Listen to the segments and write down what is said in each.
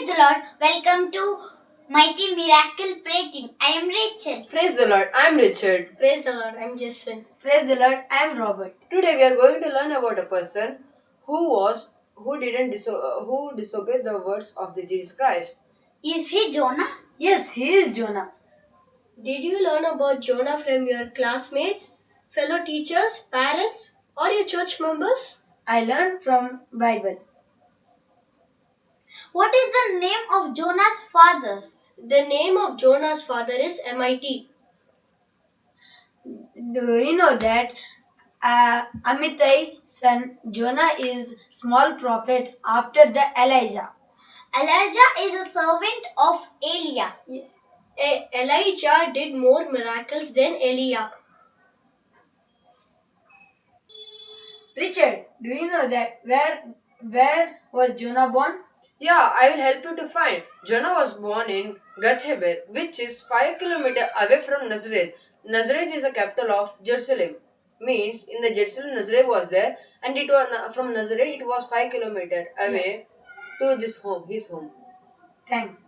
Praise the Lord. Welcome to Mighty Miracle Prayer Team. I am Rachel. Praise the Lord, I am Richard. Praise the Lord, I'm Jaswin. Praise the Lord, I am Robert. Today we are going to learn about a person who disobeyed the words of the Jesus Christ. Is he Jonah? Yes, he is Jonah. Did you learn about Jonah from your classmates, fellow teachers, parents, or your church members? I learned from Bible. What is the name of Jonah's father? The name of Jonah's father is MIT. Do you know that Amitai's son Jonah is small prophet after the Elijah? Elijah is a servant of Elijah. Elijah did more miracles than Elijah. Richard, do you know that where was Jonah born? Yeah, I will help you to find. Jonah was born in Gath-hepher, which is 5 kilometers away from Nazareth. Nazareth is the capital of Jerusalem. Means in the Jerusalem Nazareth was there, and it was from Nazareth it was 5 kilometers away to his home. Thanks.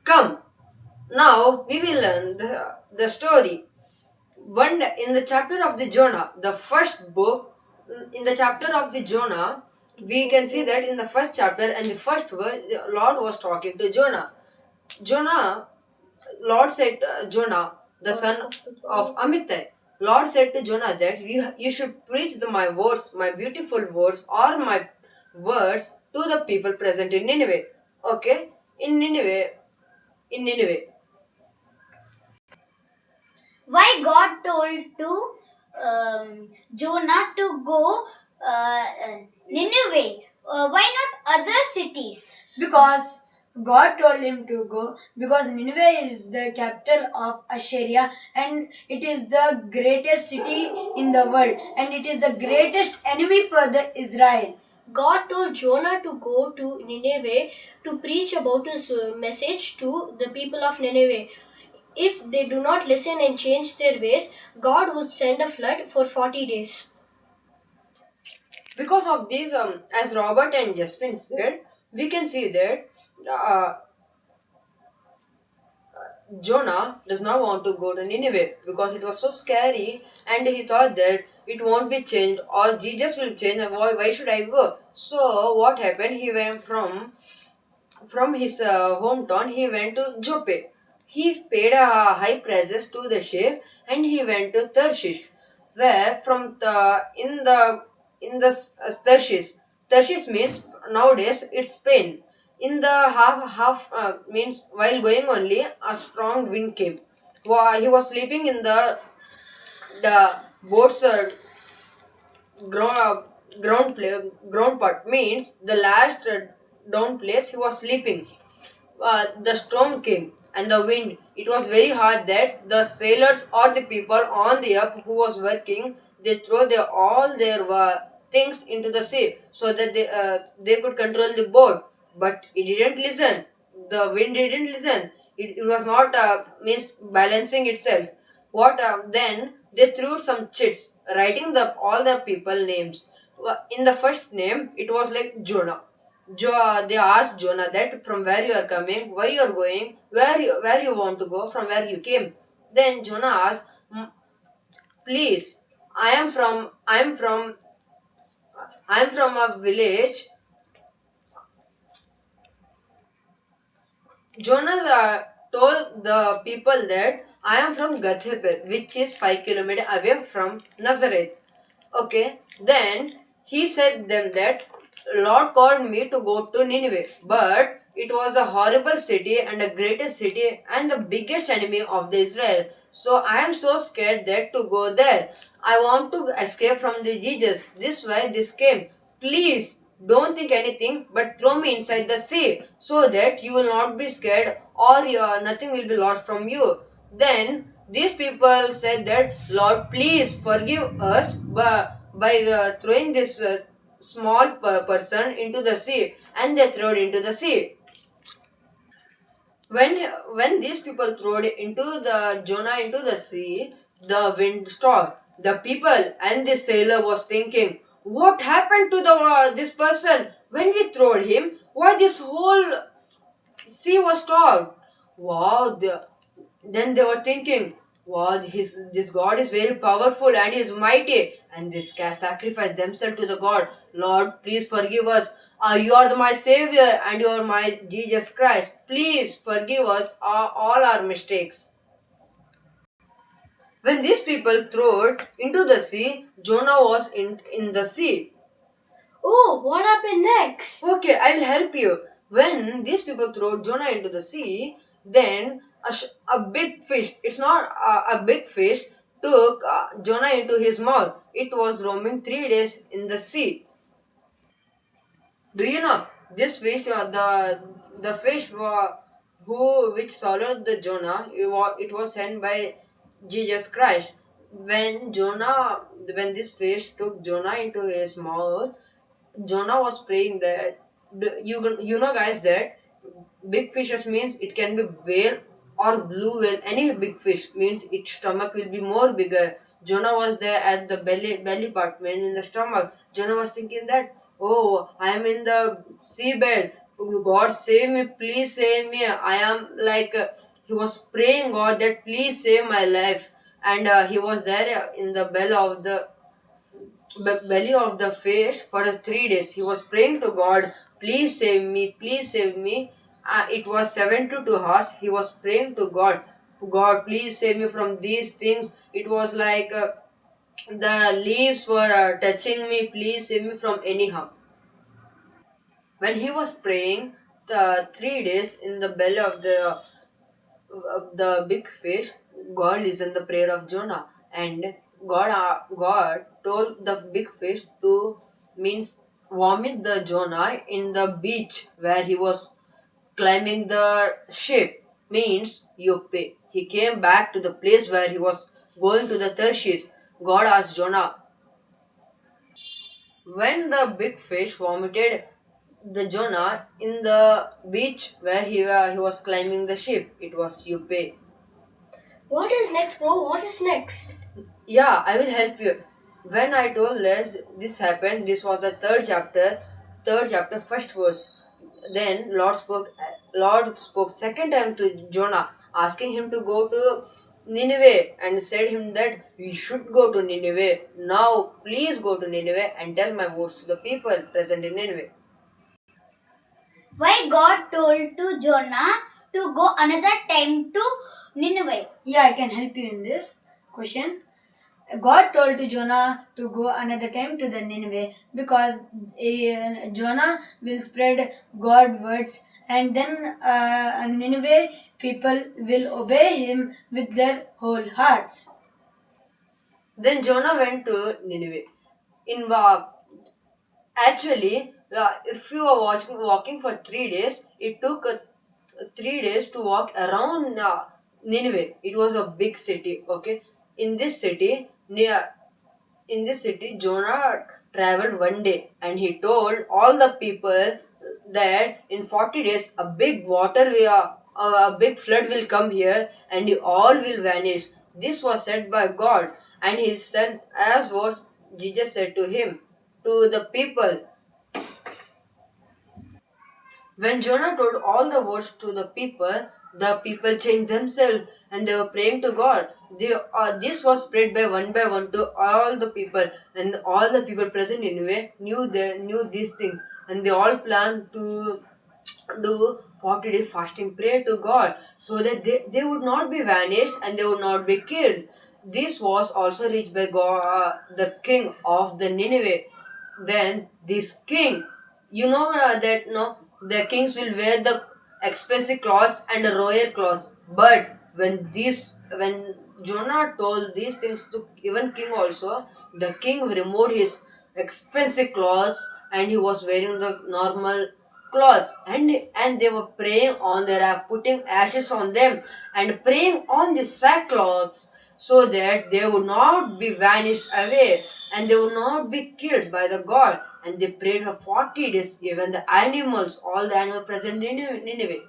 Come, now we will learn the story. In the chapter of the Jonah, the first book, in the chapter of the Jonah, we can see that in the first chapter and the first verse, the Lord was talking to Jonah. Lord said Jonah, the son of Amittai. Lord said to Jonah that you should preach my words, my beautiful words, or my words to the people present in Nineveh. Okay, in Nineveh. Why God told to Jonah to go Nineveh? Why not other cities? Because God told him to go because Nineveh is the capital of Assyria and it is the greatest city in the world and it is the greatest enemy for the Israel. God told Jonah to go to Nineveh to preach about his message to the people of Nineveh. If they do not listen and change their ways, God would send a flood for 40 days. Because of these, as Robert and Jasmine said, we can see that Jonah does not want to go to Nineveh because it was so scary and he thought that it won't be changed or Jesus will change. Why should I go? So what happened? He went from his hometown. He went to Joppe. He paid a high prices to the ship and he went to Tarshish, where from the in the Tarshish. Tarshish means nowadays it's Spain. In the half means while going only a strong wind came. He was sleeping in the boat's ground ground part means the last down place he was sleeping. The storm came and the wind. It was very hard that the sailors or the people on the up who was working, they throw all their things into the sea so that they could control the boat. But it didn't listen. The wind didn't listen. It was not means balancing itself. What then they threw some chits, writing all the people names. In the first name, it was like Jonah. They asked Jonah that from where you are coming, where you are going, where you want to go, from where you came. Then Jonah asked, please, I am from a village. Jonah told the people that I am from Gath-hepher, which is 5 kilometers away from Nazareth. Okay, then he said them that Lord called me to go to Nineveh, but it was a horrible city and the greatest city and the biggest enemy of the Israel. So I am so scared that to go there. I want to escape from the Jesus. This way this came. Please don't think anything but throw me inside the sea so that you will not be scared or nothing will be lost from you. Then these people said that Lord, please forgive us by throwing this small person into the sea, and they threw it into the sea. When these people threw it into the Jonah into the sea, the wind stopped. The people and the sailor was thinking, what happened to the this person? When we throwed him, Why this whole sea was stopped? Wow, then they were thinking, wow, this God is very powerful and he is mighty, and this can sacrifice themselves to the God. Lord, please forgive us. You are my Savior and you are my Jesus Christ. Please forgive us all our mistakes. When these people threw it into the sea, Jonah was in the sea. Oh, what happened next? Okay, I will help you. When these people throw Jonah into the sea, then a big fish, it's not a big fish, took Jonah into his mouth. It was roaming 3 days in the sea. Do you know this fish, the fish who which swallowed the Jonah, it was sent by Jesus Christ. When this fish took Jonah into his mouth, Jonah was praying that you know guys that big fishes means it can be whale or blue whale. Any big fish means its stomach will be more bigger. Jonah was there at the belly part, means in the stomach. Jonah was thinking that, oh, I am in the seabed. God save me, please save me. I am like he was praying God that please save my life, and he was there in the belly of the fish for 3 days. He was praying to God, please save me, please save me. It was 72 hours. He was praying to God, God, please save me from these things. It was like the leaves were touching me, please save me from any harm. When he was praying the 3 days in the belly of the big fish, God listened the prayer of Jonah, and God told the big fish to means vomit the Jonah in the beach where he was climbing the ship, means you pay. He came back to the place where he was going to the Tarshish. God asked Jonah, when the big fish vomited the Jonah in the beach where he was climbing the ship, it was you pay. What is next, bro? What is next? Yeah, I will help you. When I told this happened, this was the third chapter, first verse. Then Lord spoke second time to Jonah, asking him to go to Nineveh, and said him that we should go to Nineveh. Now please go to Nineveh and tell my words to the people present in Nineveh. Why God told to Jonah to go another time to Nineveh? Yeah, I can help you in this question. God told to Jonah to go another time to the Nineveh because Jonah will spread God words, and then Nineveh people will obey him with their whole hearts. Then Jonah went to Nineveh. In Actually, if you are walking for 3 days, it took 3 days to walk around Nineveh. It was a big city. Okay, in this city, Jonah traveled one day, and he told all the people that in 40 days a big a big flood will come here, and you all will vanish. This was said by God, and he said as was Jesus said to him, to the people. When Jonah told all the words to the people changed themselves and they were praying to God. This was spread by one to all the people, and all the people present in Nineveh knew this thing, and they all planned to do 40-day fasting prayer to God so that they would not be vanished and they would not be killed. This was also reached by God, the king of the Nineveh. Then this king, you know that no, the kings will wear the expensive clothes and the royal clothes. But when Jonah told these things to even king also, the king removed his expensive clothes and he was wearing the normal clothes, and they were praying on their putting ashes on them and praying on the sackcloths so that they would not be vanished away and they would not be killed by the God. And they prayed for 40 days. Even the animals, all the animals present in Nineveh,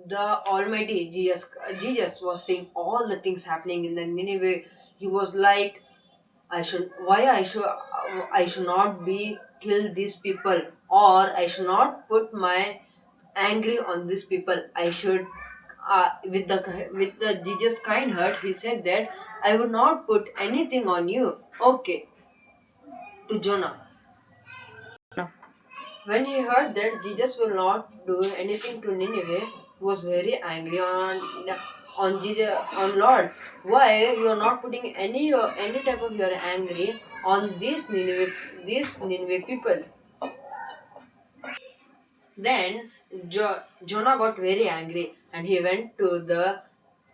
the Almighty Jesus was seeing all the things happening in the Nineveh. He was like, I should not be kill these people, or I should not put my angry on these people. I should, with the Jesus kind heart, he said that I would not put anything on you. Okay, to Jonah. When he heard that Jesus will not do anything to Nineveh, he was very angry on Jesus, on Lord. Why you are not putting any type of your angry on these Nineveh people? Then Jonah got very angry and he went to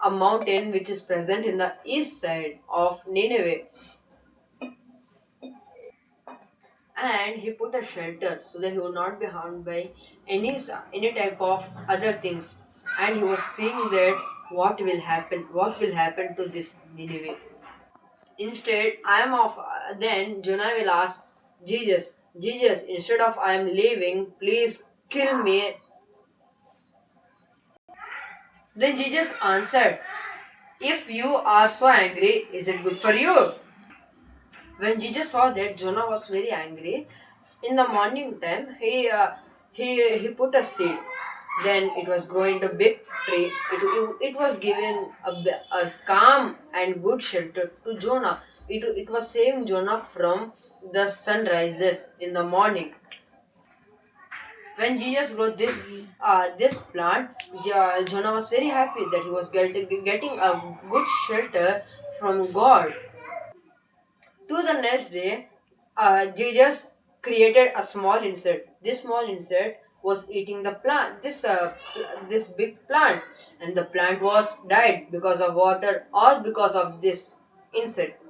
a mountain which is present in the east side of Nineveh, and he put a shelter so that he would not be harmed by any type of other things. And he was seeing that what will happen to this Nineveh. Instead, I am of then Jonah will ask Jesus, instead of I am leaving, please kill me. Then Jesus answered, if you are so angry, is it good for you? When Jesus saw that Jonah was very angry, in the morning time he put a seed. Then it was growing into big tree. It was giving a calm and good shelter to Jonah. It was saving Jonah from the sun rises in the morning. When Jesus grew this plant, Jonah was very happy that he was getting a good shelter from God. To the next day, Jesus created a small insect. This small insect was eating the plant, this big plant, and the plant was died because of water or because of this insect.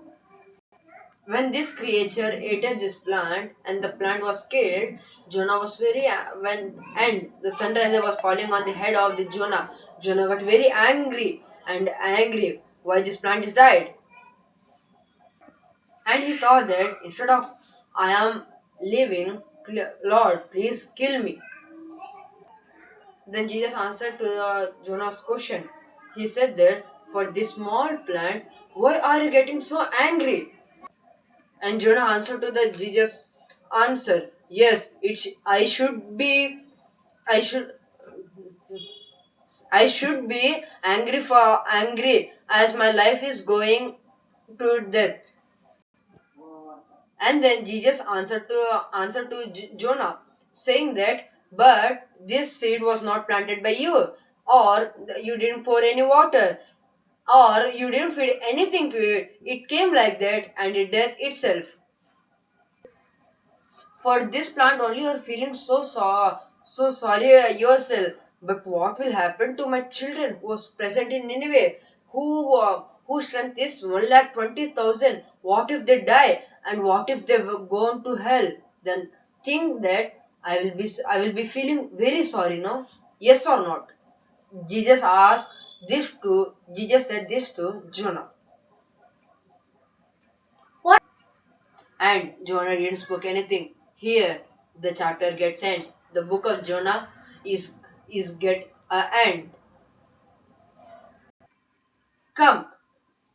When this creature ate this plant and the plant was killed, Jonah was very when and the sunrise was falling on the head of the Jonah. Jonah got very angry. Why this plant is died? And he thought that instead of I am living, Lord, please kill me. Then Jesus answered to Jonah's question. He said that for this small plant, why are you getting so angry? And Jonah answered to the Jesus answer, yes, I should I should be angry as my life is going to death. And then Jesus answered to Jonah, saying that, but this seed was not planted by you, or you didn't pour any water, or you didn't feed anything to it. It came like that, and it death itself. For this plant only you are feeling so sorry yourself. But what will happen to my children who was present in Nineveh, whose strength is 1,20,000? What if they die, and what if they were gone to hell? Then think that I will be feeling very sorry, no? Yes or not? Jesus said this to Jonah. What? And Jonah didn't speak anything. Here, the chapter gets ends. The book of Jonah is get a end. Come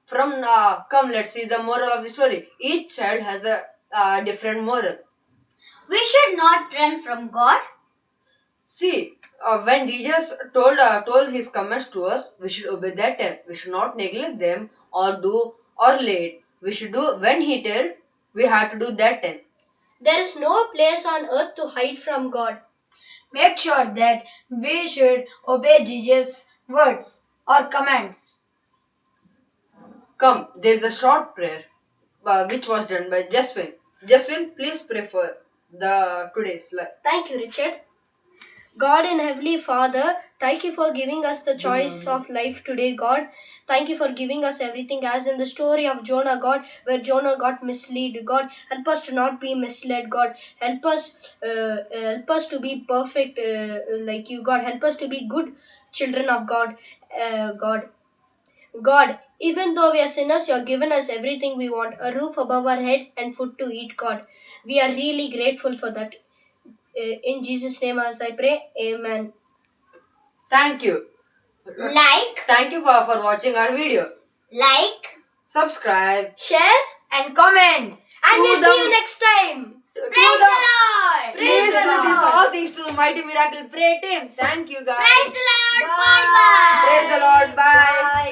come. Let's see the moral of the story. Each child has a different moral. We should not run from God. See, when Jesus told his commands to us, we should obey that time. We should not neglect them or do or late. We should do when he told. We have to do that time. There is no place on earth to hide from God. Make sure that we should obey Jesus' words or commands. Come, there is a short prayer which was done by Jaswin. Jaswin, please pray for the today's life. Thank you, Richard. God and Heavenly Father, thank you for giving us the choice of life today, God. Thank you for giving us everything as in the story of Jonah, God, where Jonah got misled. God, help us to not be misled, God. Help us to be perfect like you, God. Help us to be good children of God, God, even though we are sinners, you have given us everything we want, a roof above our head and food to eat, God. We are really grateful for that. In Jesus' name as I pray, amen. Thank you. Like, Thank you for watching our video. like, Subscribe Share And comment. and To we'll the- see you next time. Praise the Lord. Praise to this all things to the mighty miracle prayer team. Thank you guys.